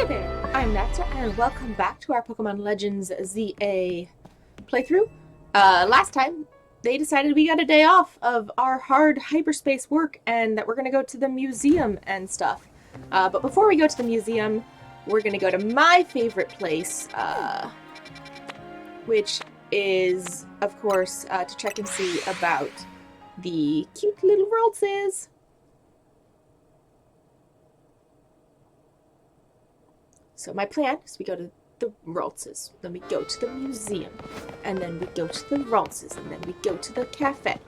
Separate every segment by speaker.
Speaker 1: Hey there, I'm Naepta, and welcome back to our Pokemon Legends ZA playthrough. Last time, they decided we got a day off of our hard hyperspace work and that we're going to go to the museum and stuff. But before we go to the museum, we're going to go to my favorite place, which is, of course, to check and see about the cute little Raltses. So my plan is we go to the Raltses, then we go to the museum, and then we go to the Raltses, and then we go to the cafe.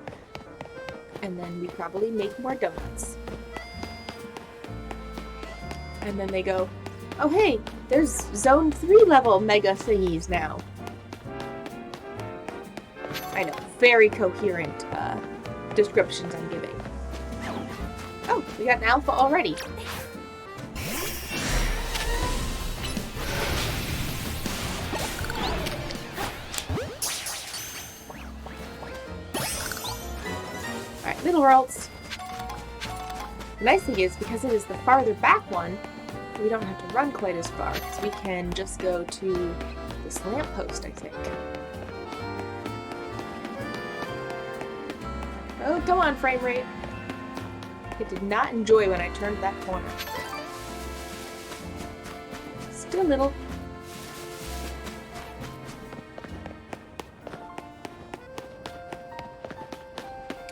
Speaker 1: And then we probably make more donuts. And then they go, oh hey, there's Zone 3 level mega thingies now. I know, very coherent descriptions I'm giving. Oh, we got an alpha already. Alright, little Ralts. The nice thing is, because it is the farther back one, we don't have to run quite as far, because we can just go to this lamppost, I think. Oh, come on, frame rate. I did not enjoy when I turned that corner. Still a little.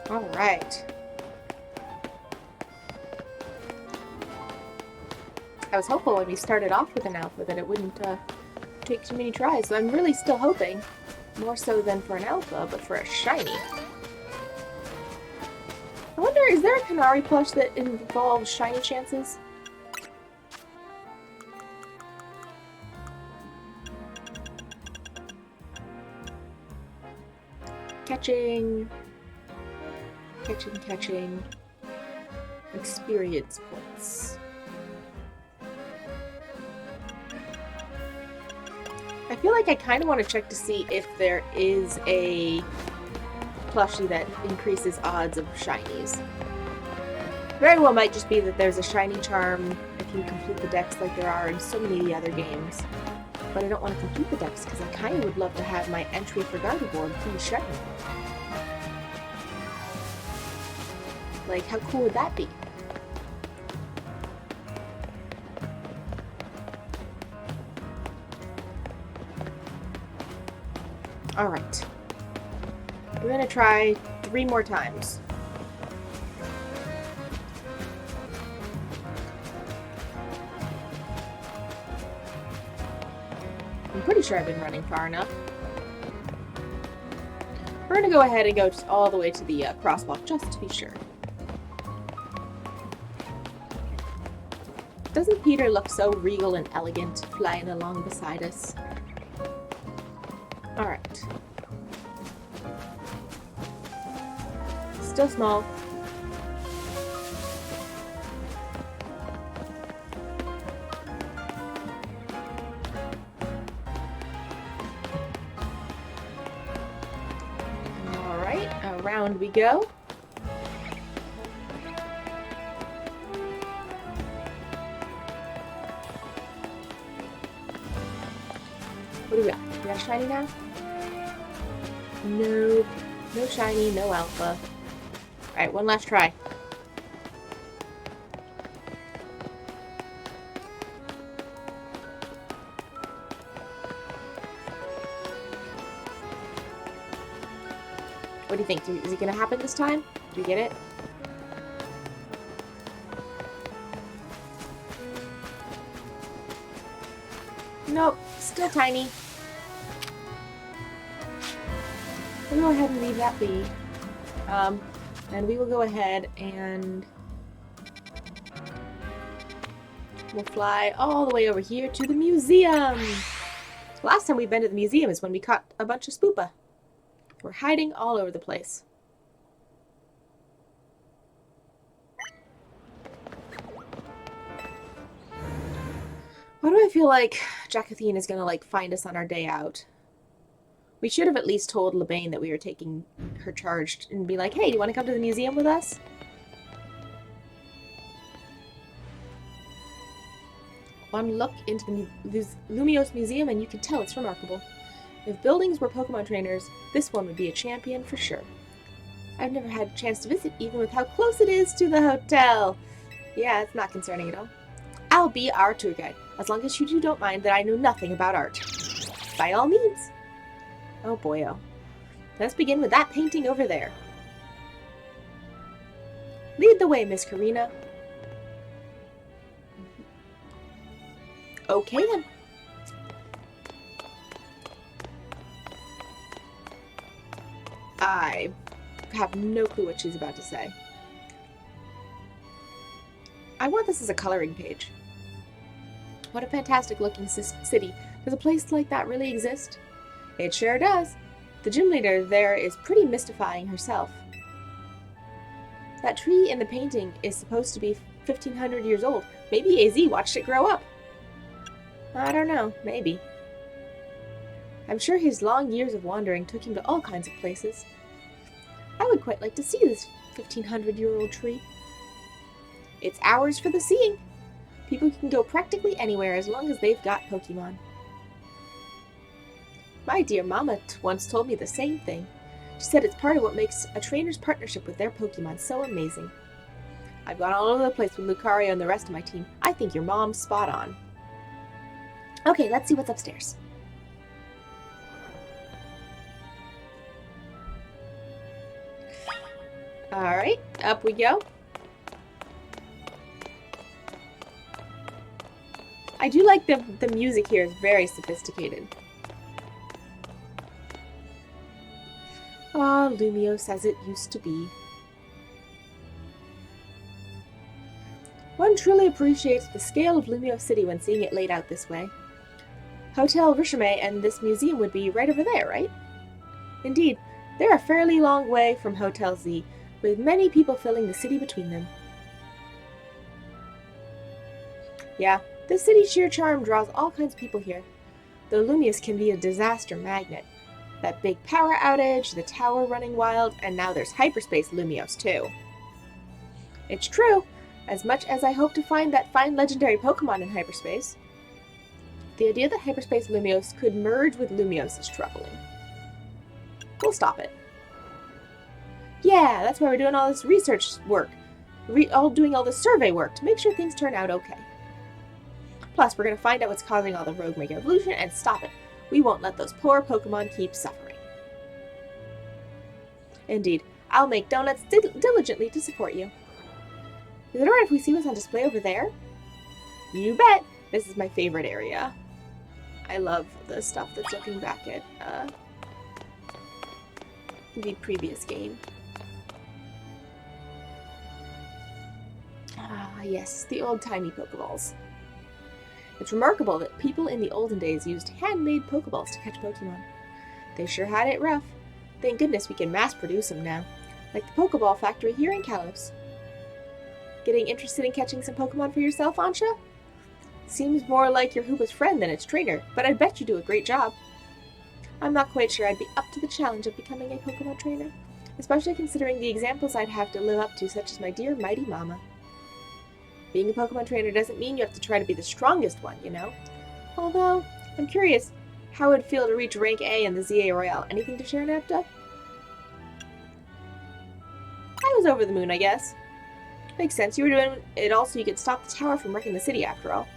Speaker 1: Alright. I was hopeful when we started off with an alpha that it wouldn't take too many tries, so I'm really still hoping, more so than for an alpha, but for a shiny. I wonder, is there a Canary plush that involves shiny chances? Catching. Experience points. I feel like I kind of want to check to see if there is a plushie that increases odds of shinies. Very well might just be that there's a shiny charm if you complete the decks like there are in so many of the other games. But I don't want to complete the decks because I kind of would love to have my entry for Gardevoir be shiny. Like, how cool would that be? Alright. We're gonna try 3 more times. I'm pretty sure I've been running far enough. We're gonna go ahead and go all the way to the crosswalk just to be sure. Doesn't Peter look so regal and elegant flying along beside us? Alright. Still small. Alright, around we go. What do we got? We got a shiny now? No. No shiny, no alpha. Alright, one last try. What do you think? Is it gonna happen this time? Do we get it? Nope, still tiny. We'll go ahead and leave that be. And we will go ahead and we'll fly all the way over here to the museum. Last time we've been to the museum is when we caught a bunch of Spoopa. We're hiding all over the place. Why do I feel like Jacqueline is gonna find us on our day out? We should have at least told LeBain that we were taking her charge and be like, hey, do you want to come to the museum with us? One look into the Lumiose Museum and you can tell it's remarkable. If buildings were Pokemon trainers, this one would be a champion for sure. I've never had a chance to visit, even with how close it is to the hotel. Yeah, it's not concerning at all. I'll be our tour guide, as long as you two don't mind that I know nothing about art. By all means. Oh boyo. Let's begin with that painting over there. Lead the way, Miss Karina. Okay then. I have no clue what she's about to say. I want this as a coloring page. What a fantastic looking city. Does a place like that really exist? It sure does. The gym leader there is pretty mystifying herself. That tree in the painting is supposed to be 1,500 years old. Maybe AZ watched it grow up. I don't know. Maybe. I'm sure his long years of wandering took him to all kinds of places. I would quite like to see this 1,500-year-old tree. It's ours for the seeing. People can go practically anywhere as long as they've got Pokemon. My dear Mama once told me the same thing. She said it's part of what makes a trainer's partnership with their Pokemon so amazing. I've gone all over the place with Lucario and the rest of my team. I think your mom's spot on. Okay, let's see what's upstairs. Alright, up we go. I do like the music here is very sophisticated. Ah, Lumiose as it used to be. One truly appreciates the scale of Lumiose City when seeing it laid out this way. Hotel Richemay and this museum would be right over there, right? Indeed, they're a fairly long way from Hotel Z, with many people filling the city between them. Yeah, the city's sheer charm draws all kinds of people here, though Lumiose can be a disaster magnet. That big power outage, the tower running wild, and now there's Hyperspace Lumiose too. It's true, as much as I hope to find that fine legendary Pokemon in hyperspace. The idea that Hyperspace Lumiose could merge with Lumiose is troubling. We'll stop it. Yeah, that's why we're doing all this research work. Doing all this survey work to make sure things turn out okay. Plus, we're going to find out what's causing all the rogue Mega Evolution and stop it. We won't let those poor Pokemon keep suffering. Indeed, I'll make donuts diligently to support you. Is it alright if we see what's on display over there? You bet! This is my favorite area. I love the stuff that's looking back at the previous game. Ah, yes, the old-timey Pokeballs. It's remarkable that people in the olden days used handmade Pokeballs to catch Pokemon. They sure had it rough. Thank goodness we can mass-produce them now, like the Pokeball factory here in Kalos. Getting interested in catching some Pokemon for yourself, Ansha? Seems more like your Hoopa's friend than its trainer, but I bet you do a great job. I'm not quite sure I'd be up to the challenge of becoming a Pokemon trainer, especially considering the examples I'd have to live up to, such as my dear mighty Mama. Being a Pokemon trainer doesn't mean you have to try to be the strongest one, you know? Although, I'm curious how it would feel to reach rank A in the ZA Royale. Anything to share, Naepta? I was over the moon, I guess. Makes sense. You were doing it all so you could stop the tower from wrecking the city, after all.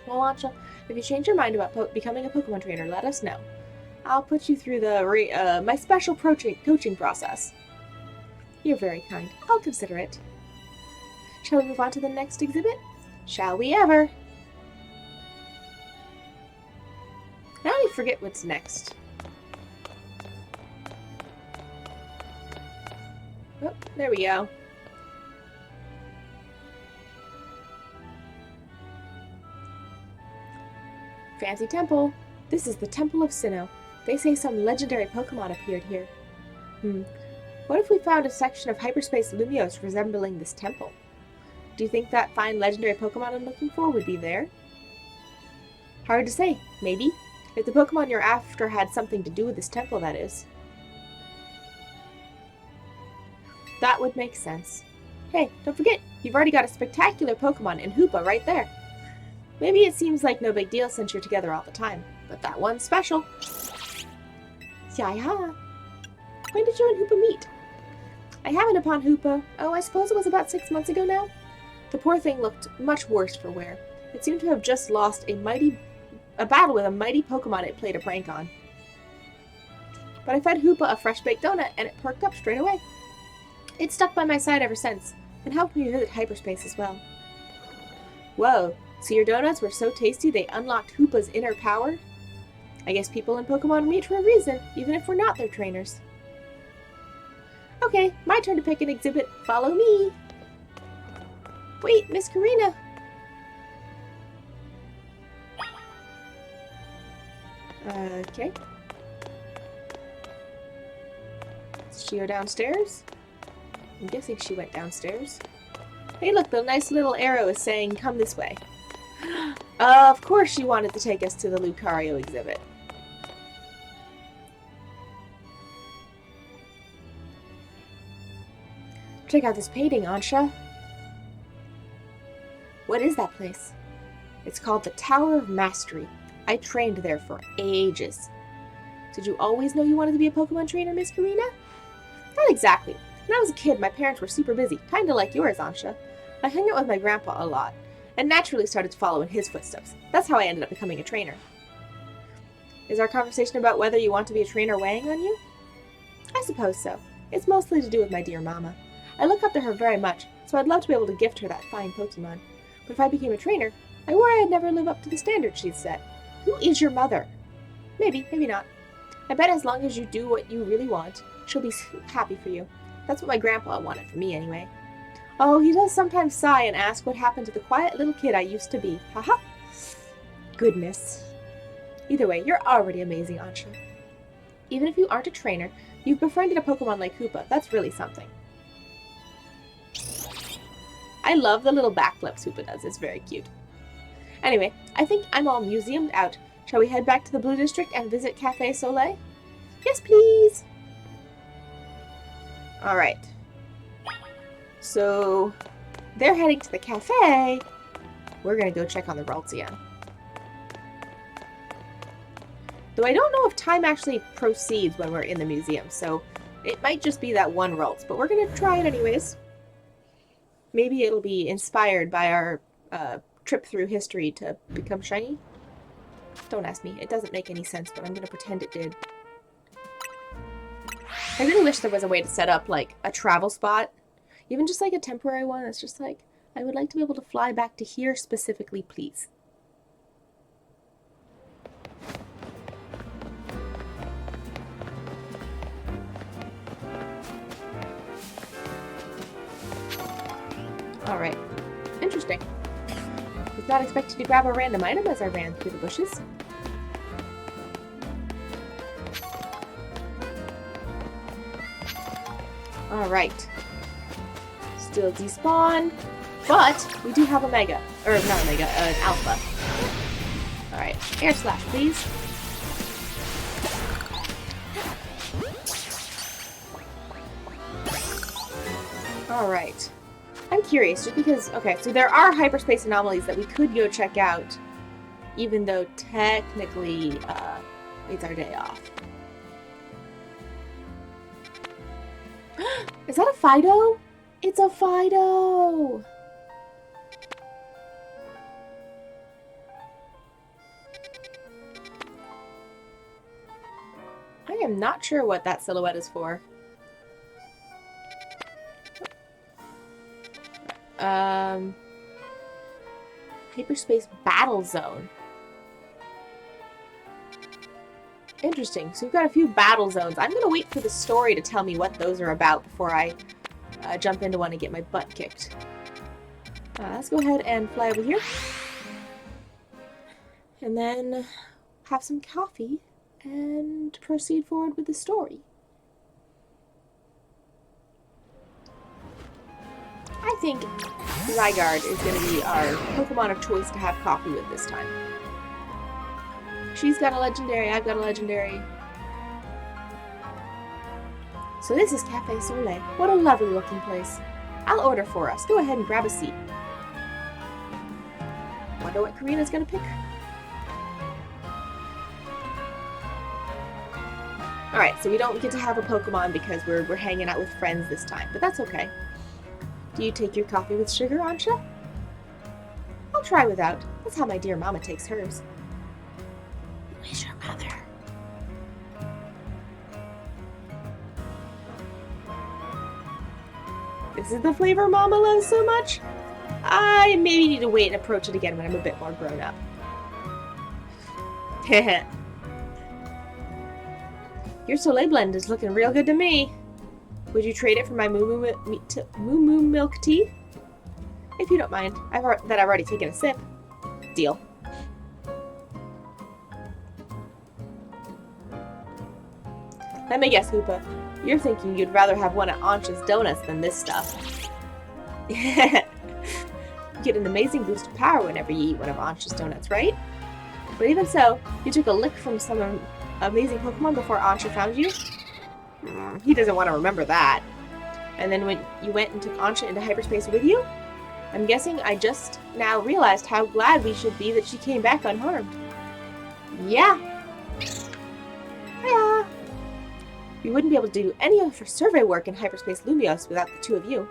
Speaker 1: Well, Ansha, if you change your mind about becoming a Pokemon trainer, let us know. I'll put you through the my special coaching process. You're very kind. I'll consider it. Shall we move on to the next exhibit? Shall we ever? I only forget what's next. Oh, there we go. Fancy temple. This is the Temple of Sinnoh. They say some legendary Pokemon appeared here. What if we found a section of Hyperspace Lumiose resembling this temple? Do you think that fine legendary Pokemon I'm looking for would be there? Hard to say. Maybe. If the Pokemon you're after had something to do with this temple, that is. That would make sense. Hey, don't forget, you've already got a spectacular Pokemon in Hoopa right there. Maybe it seems like no big deal since you're together all the time, but that one's special. Yeah. When did you and Hoopa meet? I haven't upon Hoopa. Oh, I suppose it was about 6 months ago now? The poor thing looked much worse for wear. It seemed to have just lost a battle with a mighty Pokemon it played a prank on. But I fed Hoopa a fresh-baked donut, and it perked up straight away. It's stuck by my side ever since, and helped me visit hyperspace as well. Whoa, so your donuts were so tasty they unlocked Hoopa's inner power? I guess people in Pokemon meet for a reason, even if we're not their trainers. Okay, my turn to pick an exhibit. Follow me! Wait, Miss Karina! Okay. Did she go downstairs? I'm guessing she went downstairs. Hey look, the nice little arrow is saying, come this way. Of course she wanted to take us to the Lucario exhibit. Check out this painting, Ansha. What is that place? It's called the Tower of Mastery. I trained there for ages. Did you always know you wanted to be a Pokemon trainer, Miss Karina? Not exactly. When I was a kid, my parents were super busy, kinda like yours, Ansha. I hung out with my grandpa a lot, and naturally started to follow in his footsteps. That's how I ended up becoming a trainer. Is our conversation about whether you want to be a trainer weighing on you? I suppose so. It's mostly to do with my dear mama. I look up to her very much, so I'd love to be able to gift her that fine Pokemon. But if I became a trainer, I worry I'd never live up to the standards she'd set. Who is your mother? Maybe, maybe not. I bet as long as you do what you really want, she'll be happy for you. That's what my grandpa wanted for me, anyway. Oh, he does sometimes sigh and ask what happened to the quiet little kid I used to be. Haha. Goodness. Either way, you're already amazing, Ansha. Even if you aren't a trainer, you've befriended a Pokemon like Hoopa. That's really something. I love the little backflips Hoopa does. It's very cute. Anyway, I think I'm all museumed out. Shall we head back to the Blue District and visit Café Soleil? Yes, please! Alright. So, they're heading to the cafe. We're gonna go check on the Raltseion. Though I don't know if time actually proceeds when we're in the museum, so it might just be that one Ralts, but we're gonna try it anyways. Maybe it'll be inspired by our trip through history to become shiny. Don't ask me. It doesn't make any sense, but I'm gonna pretend it did. I really wish there was a way to set up, like, a travel spot. Even just, like, a temporary one. It's just like, I would like to be able to fly back to here specifically, please. Alright. Interesting. Was not expecting to grab a random item as I ran through the bushes. Alright. Still despawn, but we do have a Mega. Or, not a Mega, an Alpha. Alright. Air Slash, please. Alright. I'm curious, just because, okay, so there are hyperspace anomalies that we could go check out, even though technically, it's our day off. Is that a Fido? It's a Fido! I am not sure what that silhouette is for. Hyperspace Battle Zone. Interesting. So we've got a few battle zones. I'm going to wait for the story to tell me what those are about before I jump into one and get my butt kicked. Let's go ahead and fly over here. And then have some coffee and proceed forward with the story. I think Zygarde is going to be our Pokemon of choice to have coffee with this time. She's got a legendary, I've got a legendary. So this is Café Soleil. What a lovely looking place. I'll order for us. Go ahead and grab a seat. wonder what Karina's gonna pick. Alright, so we don't get to have a Pokemon because we're hanging out with friends this time, but that's okay. Do you take your coffee with sugar, Ansha? I'll try without. That's how my dear mama takes hers. Who is your mother? This is the flavor Mama loves so much? I maybe need to wait and approach it again when I'm a bit more grown up. Heh. Your Soleil blend is looking real good to me. Would you trade it for my Moo Moo milk tea? If you don't mind. I've already taken a sip. Deal. Let me guess, Hoopa. You're thinking you'd rather have one of Ansha's donuts than this stuff. You get an amazing boost of power whenever you eat one of Ansha's donuts, right? But even so, you took a lick from some amazing Pokemon before Ansha found you? He doesn't want to remember that. And then when you went and took Ansha into hyperspace with you? I'm guessing I just now realized how glad we should be that she came back unharmed. Yeah. Hiya. We wouldn't be able to do any of her survey work in hyperspace Lumiose without the two of you.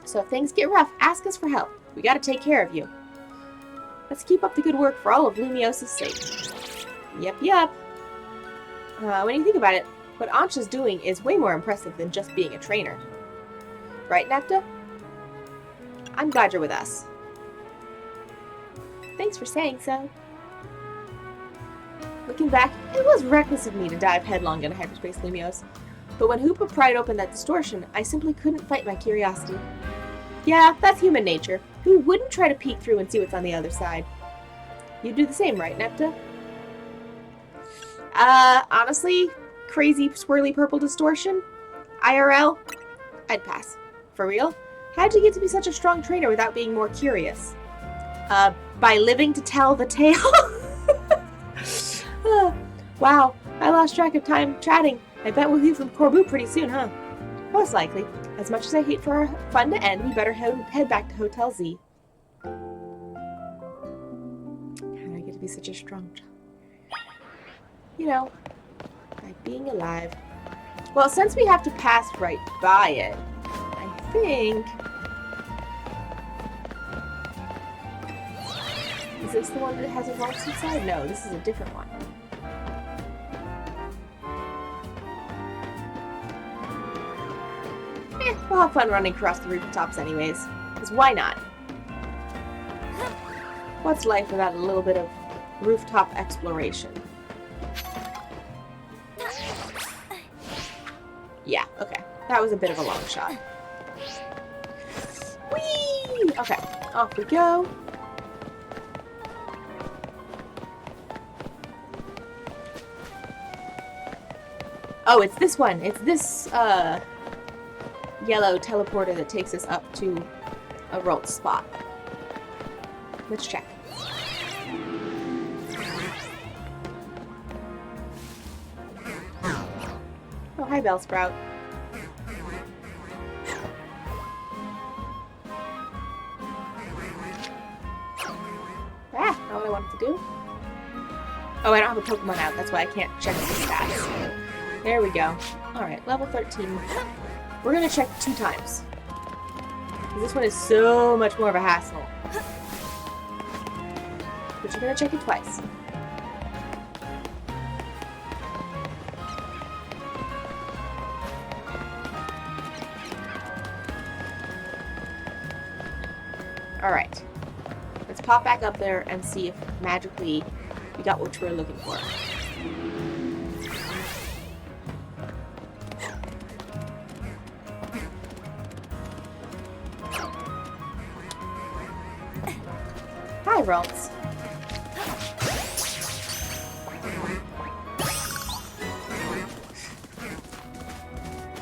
Speaker 1: So if things get rough, ask us for help. We gotta take care of you. Let's keep up the good work for all of Lumiose's sake. Yep. When you think about it, what Ansha's doing is way more impressive than just being a trainer. Right, Naepta? I'm glad you're with us. Thanks for saying so. Looking back, it was reckless of me to dive headlong into hyperspace Lumiose. But when Hoopa pried open that distortion, I simply couldn't fight my curiosity. Yeah, that's human nature. Who wouldn't try to peek through and see what's on the other side? You'd do the same, right, Naepta? Honestly, crazy swirly purple distortion? IRL? I'd pass. For real? How'd you get to be such a strong trainer without being more curious? By living to tell the tale? Wow, I lost track of time chatting. I bet we'll hear from Corbu pretty soon, huh? Most likely. As much as I hate for our fun to end, we better head back to Hotel Z. How did I get to be such a strong child? You know, by being alive. Well, since we have to pass right by it, I think... Is this the one that has a vault inside? No, this is a different one. We'll have fun running across the rooftops anyways. Because why not? What's life without a little bit of rooftop exploration? Yeah, okay. That was a bit of a long shot. Whee! Okay, off we go. Oh, it's this one. It's this, yellow teleporter that takes us up to a Ralt spot. Let's check. Oh, hi, Bellsprout. Ah, not what I wanted to do. Oh, I don't have a Pokemon out. That's why I can't check the stats. There we go. Alright, level 13. We're gonna check 2 times. This one is so much more of a hassle. But you're gonna check it twice. Alright. Let's pop back up there and see if magically we got what we're looking for. Hi, Ralts.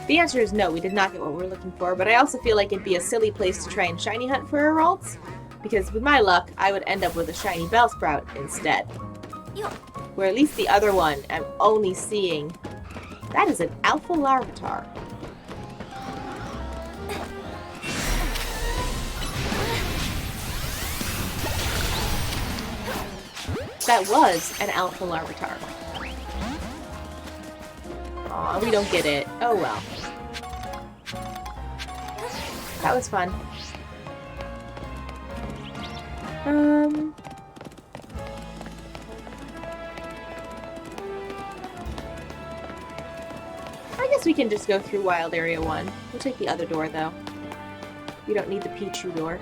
Speaker 1: The answer is no, we did not get what we're looking for, but I also feel like it'd be a silly place to try and shiny hunt for a Ralts, because with my luck, I would end up with a shiny Bellsprout instead. Where at least the other one, I'm only seeing... That is an Alpha Larvitar. that was an alpha larvitar. Aw, we don't get it. Oh well. That was fun. I guess we can just go through Wild Area 1. We'll take the other door, though. We don't need the Pichu door.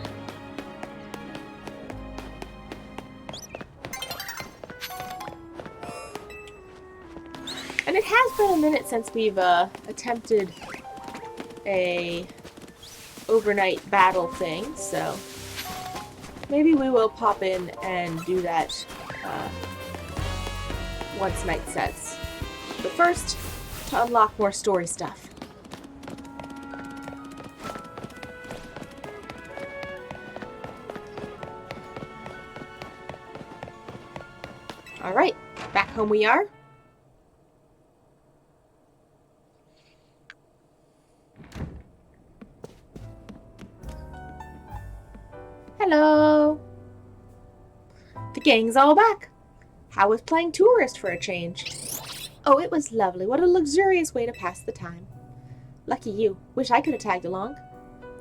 Speaker 1: And it has been a minute since we've attempted a overnight battle thing, so maybe we will pop in and do that once night sets. But first, to unlock more story stuff. Alright, back home we are. Hello! The gang's all back. How was playing tourist for a change? Oh, it was lovely. What a luxurious way to pass the time. Lucky you. Wish I could have tagged along.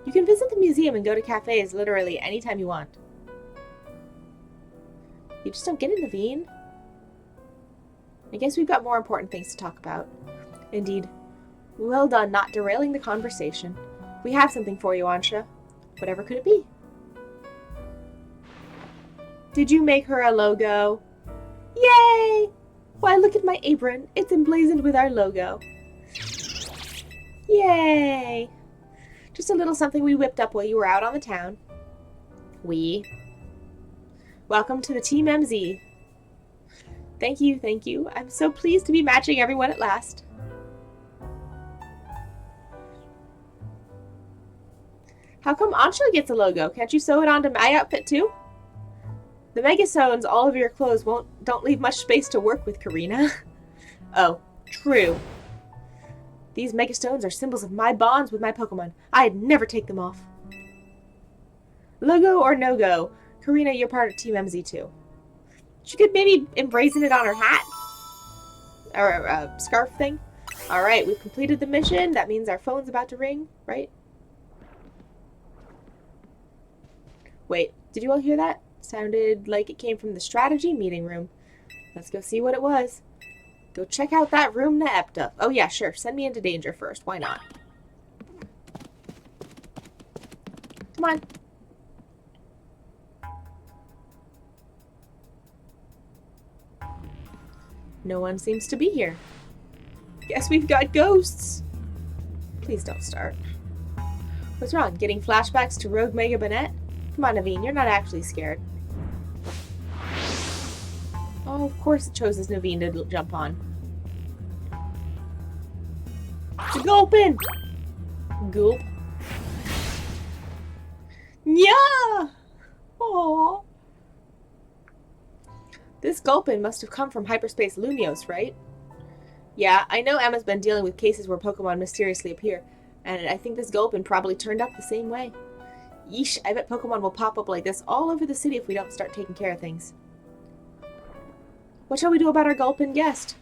Speaker 1: You can visit the museum and go to cafes literally anytime you want. You just don't get it, Naveen. I guess we've got more important things to talk about. Indeed. Well done not derailing the conversation. We have something for you, Ansha. Whatever could it be? Did you make her a logo? Yay! Why, look at my apron. It's emblazoned with our logo. Yay! Just a little something we whipped up while you were out on the town. Welcome to the Team MZ. Thank you, thank you. I'm so pleased to be matching everyone at last. How come Ansha gets a logo? Can't you sew it onto my outfit too? The Megastones, all of your clothes don't leave much space to work with, Karina. Oh, true. These Megastones are symbols of my bonds with my Pokemon. I'd never take them off. Logo or no-go, Karina, you're part of Team MZ too. She could maybe emblazon it on her hat? Or scarf thing? Alright, we've completed the mission. That means our phone's about to ring, right? Wait, did you all hear that? Sounded like it came from the strategy meeting room. Let's go see what it was. Go check out that room, Naepta. Oh yeah, sure. Send me into danger first. Why not? Come on. No one seems to be here. Guess we've got ghosts. Please don't start. What's wrong? Getting flashbacks to Rogue Mega Banette? Come on, Naveen. You're not actually scared. Oh, of course it chooses Naveen to jump on. Gulpin! Gulp. Yeah! Aww. This Gulpin must have come from Hyperspace Lumios, right? Yeah, I know Emma's been dealing with cases where Pokemon mysteriously appear, and I think this Gulpin probably turned up the same way. Yeesh, I bet Pokemon will pop up like this all over the city if we don't start taking care of things. What shall we do about our Gulpin guest?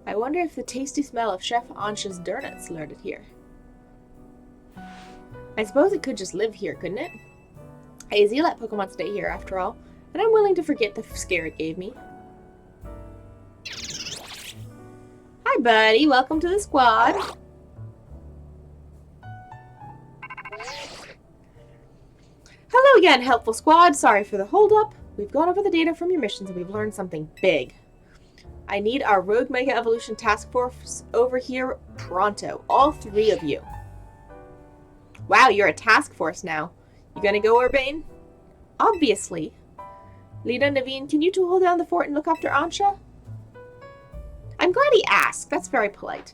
Speaker 1: I wonder if the tasty smell of Chef Ansha's donuts lured here. I suppose it could just live here, couldn't it? Easy, let Pokemon stay here after all, and I'm willing to forget the scare it gave me. Hi, buddy. Welcome to the squad. Hello again, helpful squad. Sorry for the holdup. We've gone over the data from your missions and we've learned something big. I need our Rogue Mega Evolution Task Force over here pronto. All 3 of you. Wow, you're a task force now. You gonna go, Urbane? Obviously. Lita and Naveen, can you 2 hold down the fort and look after Ansha? I'm glad he asked. That's very polite.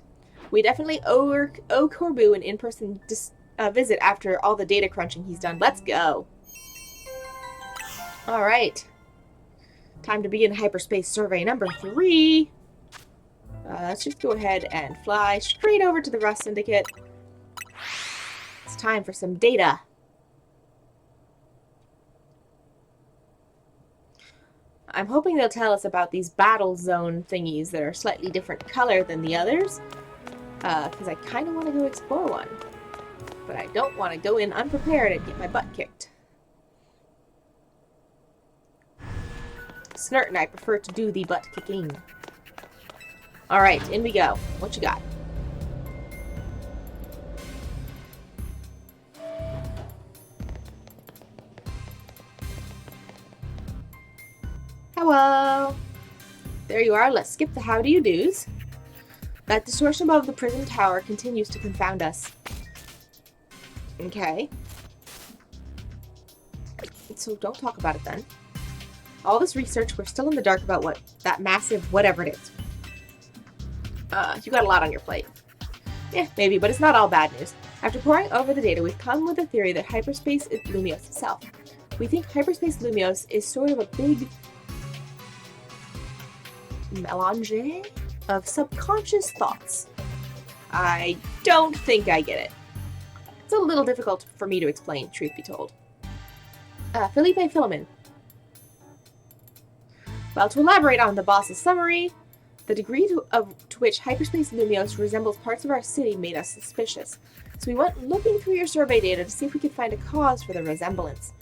Speaker 1: We definitely owe Corbu an in-person visit after all the data crunching he's done. Let's go. Alright. Time to begin hyperspace survey number 3. Let's just go ahead and fly straight over to the Rust Syndicate. It's time for some data. I'm hoping they'll tell us about these battle zone thingies that are slightly different color than the others. Because I kind of want to go explore one. But I don't want to go in unprepared and get my butt kicked. Snert and I prefer to do the butt kicking. Alright, in we go. What you got? Hello! There you are. Let's skip the how do you do's. That distortion above the prison tower continues to confound us. Okay. So don't talk about it then. All this research, we're still in the dark about what that massive whatever it is. You got a lot on your plate. Yeah, maybe, but it's not all bad news. After poring over the data, we've come with a theory that hyperspace is Lumios itself. We think hyperspace Lumios is sort of a big melange of subconscious thoughts. I don't think I get it. It's a little difficult for me to explain, truth be told. Felipe Philemon. Well, to elaborate on the boss's summary, the degree to which hyperspace Lumios resembles parts of our city made us suspicious. So we went looking through your survey data to see if we could find a cause for the resemblance.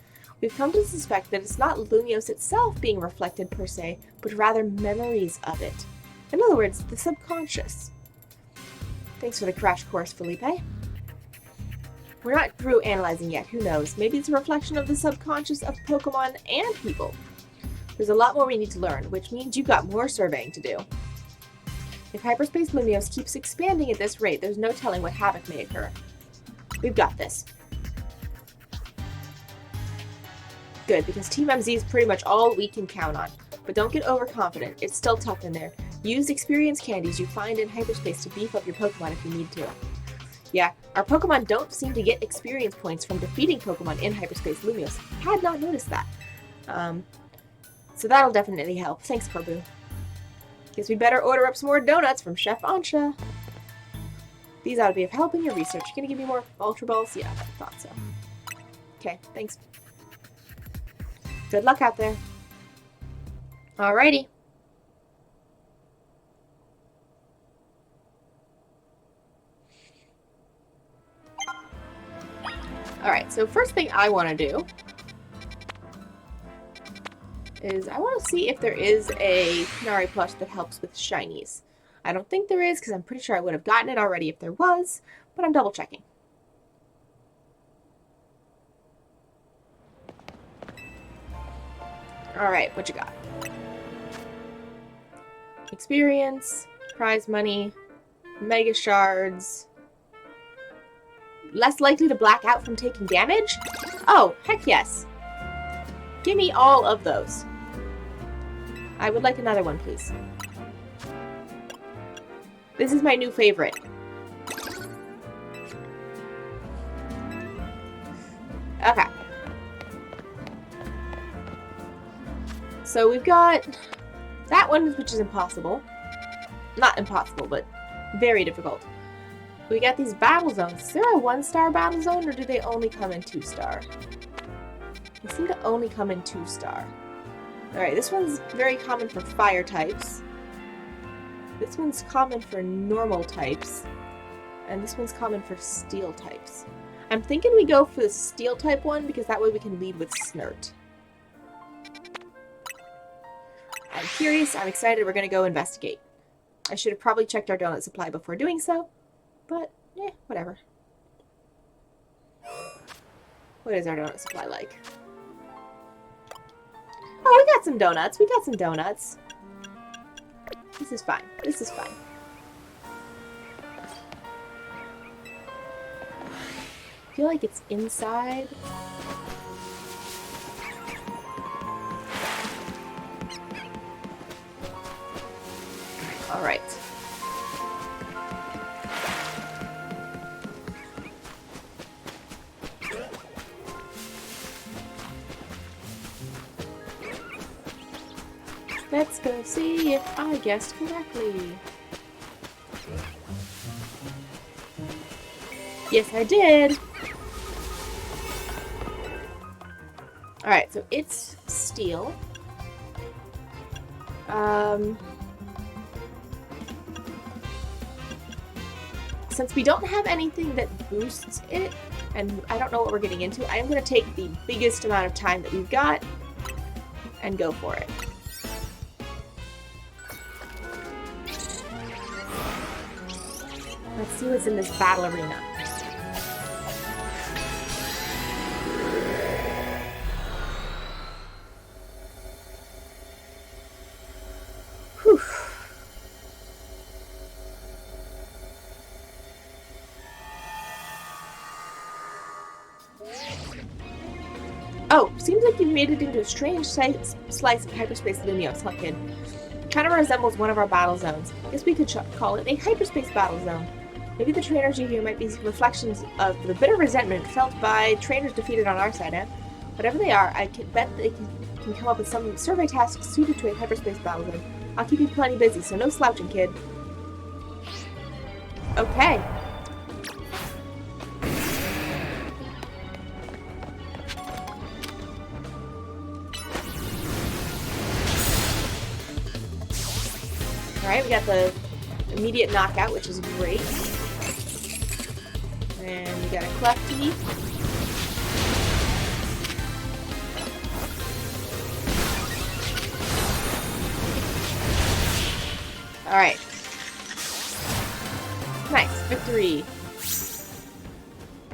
Speaker 1: We've come to suspect that it's not Lumios itself being reflected per se, but rather memories of it. In other words, the subconscious. Thanks for the crash course, Felipe. We're not through analyzing yet, who knows? Maybe it's a reflection of the subconscious of Pokemon and people. There's a lot more we need to learn, which means you've got more surveying to do. If hyperspace Lumios keeps expanding at this rate, there's no telling what havoc may occur. We've got this. Good, because Team MZ is pretty much all we can count on. But don't get overconfident, it's still tough in there. Use experience candies you find in hyperspace to beef up your Pokemon if you need to. Yeah, our Pokemon don't seem to get experience points from defeating Pokemon in hyperspace Lumios. Had not noticed that. So that'll definitely help. Thanks, Corbu. Guess we better order up some more donuts from Chef Ansha. These ought to be of help in your research. You gonna give me more Ultra Balls? Yeah, I thought so. Okay, thanks. Good luck out there. Alrighty. Alright, so first thing I want to do is I want to see if there is a Canary plush that helps with shinies. I don't think there is because I'm pretty sure I would have gotten it already if there was, but I'm double checking. Alright, what you got? Experience, prize money, mega shards. Less likely to black out from taking damage? Oh, heck yes. Give me all of those. I would like another one, please. This is my new favorite. Okay. So we've got that one, which is impossible. Not impossible, but very difficult. We got these battle zones. Is there a 1-star battle zone, or do they only come in 2-star? They seem to only come in 2-star. Alright, this one's very common for fire types. This one's common for normal types. And this one's common for steel types. I'm thinking we go for the steel type one, because that way we can lead with Snert. I'm curious, I'm excited, we're gonna go investigate. I should have probably checked our donut supply before doing so, but, whatever. What is our donut supply like? Oh, we got some donuts, This is fine, I feel like it's inside. Alright. Let's go see if I guessed correctly. Yes, I did! Alright, so it's steel. Since we don't have anything that boosts it, and I don't know what we're getting into, I am going to take the biggest amount of time that we've got and go for it. Let's see what's in this battle arena. Whew. Oh, seems like you made it into a strange slice of hyperspace within the Nuzlocke. Kind of resembles one of our battle zones. Guess we could call it a hyperspace battle zone. Maybe the trainers you hear might be reflections of the bitter resentment felt by trainers defeated on our side, eh? Whatever they are, I can bet they can come up with some survey tasks suited to a hyperspace battle zone. I'll keep you plenty busy, so no slouching, kid. Okay. Alright, we got the immediate knockout, which is great. And we got a Clefty. Alright. Nice, victory.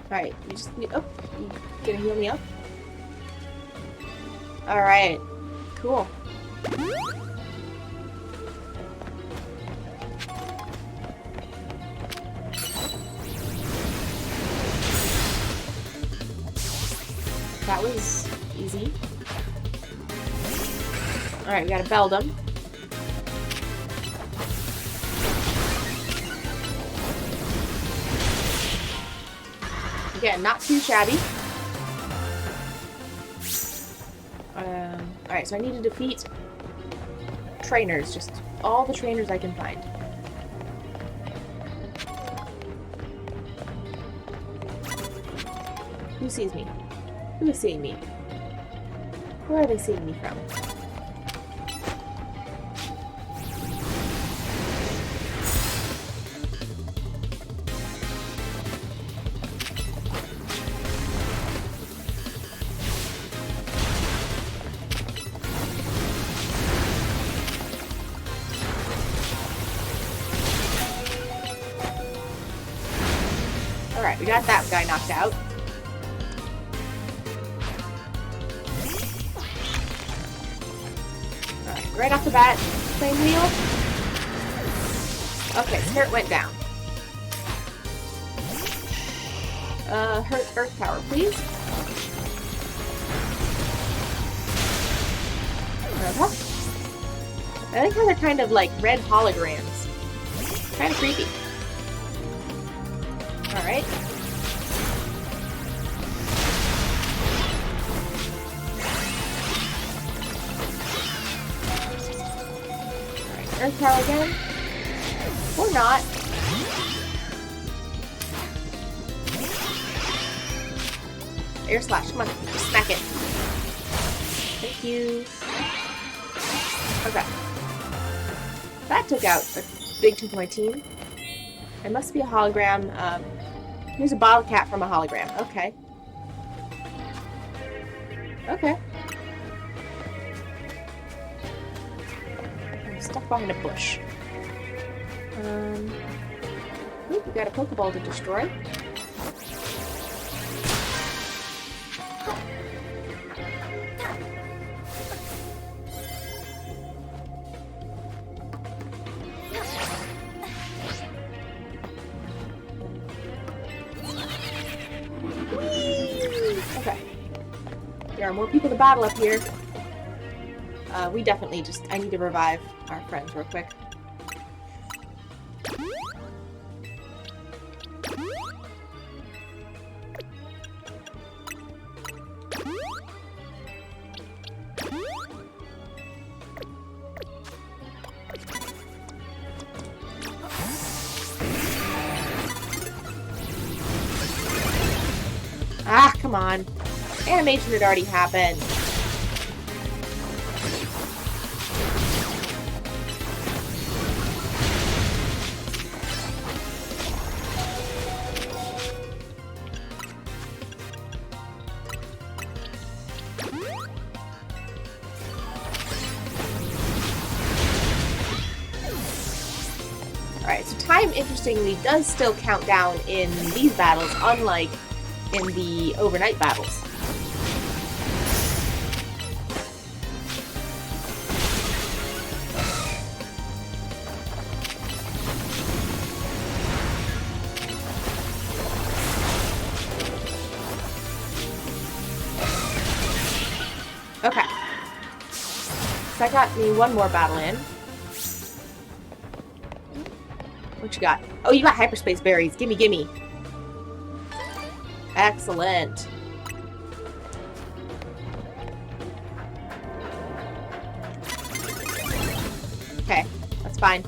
Speaker 1: Alright, you just need. Oh, you gonna heal me up? Alright, cool. That was easy. Alright, we got a Beldum. Again, not too shabby. Alright, so I need to defeat trainers. Just all the trainers I can find. Who sees me? Who is seeing me? Where are they seeing me from? Alright, we got that guy knocked out. Right off the bat, flame wheel. Okay, spirit went down. Earth power, please. I like how they're kind of like red holograms. Kind of creepy. Alright. Earth power again. Or not. Air slash, come on, just smack it. Thank you. Okay. That took out a big chunk of my team. It must be a hologram. Here's a bottle cap from a hologram. Okay. Okay. Stuck behind a bush. Ooh, we got a Pokeball to destroy. Okay. There are more people to battle up here. We definitely I need to revive our friends real quick. Ah, come on. Animation had already happened. time, interestingly, does still count down in these battles, unlike in the overnight battles. Okay. So I got me one more battle in. What you got? Oh, you got hyperspace berries. Gimme, gimme. Excellent. Okay, that's fine.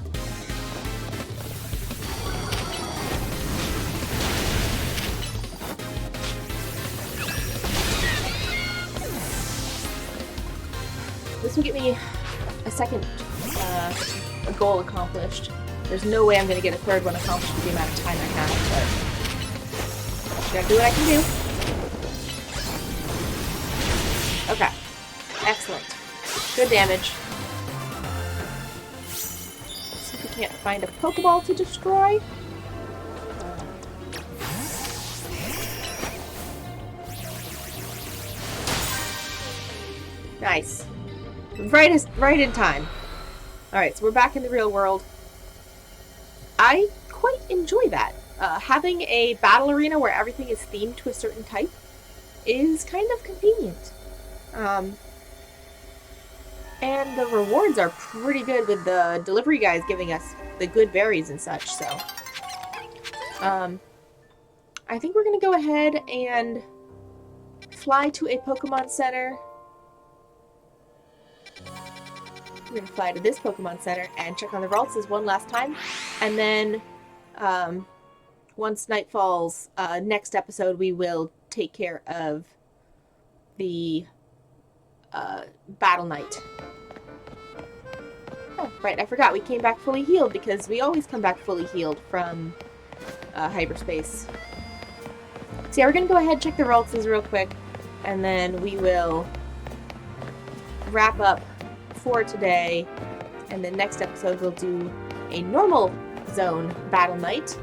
Speaker 1: This will get me a second a goal accomplished. There's no way I'm going to get a third one accomplished with the amount of time I have, but gotta do what I can do. Okay. Excellent. Good damage. Let's see if we can't find a Pokeball to destroy. Nice. Right in time. Alright, so we're back in the real world. I quite enjoy that. Having a battle arena where everything is themed to a certain type is kind of convenient. And the rewards are pretty good with the delivery guys giving us the good berries and such, so. I think we're gonna go ahead and fly to a Pokemon Center. We're gonna fly to this Pokemon Center and check on the Raltses one last time. And then, once night falls, next episode we will take care of the, Battle Knight. Oh, right, I forgot. We came back fully healed because we always come back fully healed from, hyperspace. So yeah, we're gonna go ahead and check the Raltses real quick, and then we will wrap up for today, and the next episode we'll do a normal zone battle night,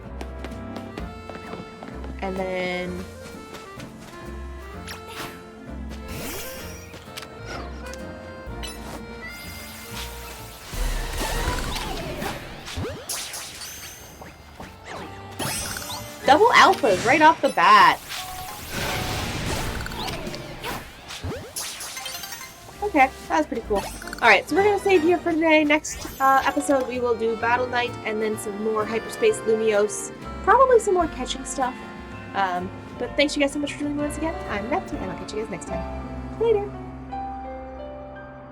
Speaker 1: and then double alphas right off the bat. Okay, that was pretty cool. Alright, so we're going to save here for today. Next episode we will do Battle Knight and then some more Hyperspace Lumiose. Probably some more catching stuff. But thanks you guys so much for joining me once again. I'm Naepta, and I'll catch you guys next time. Later!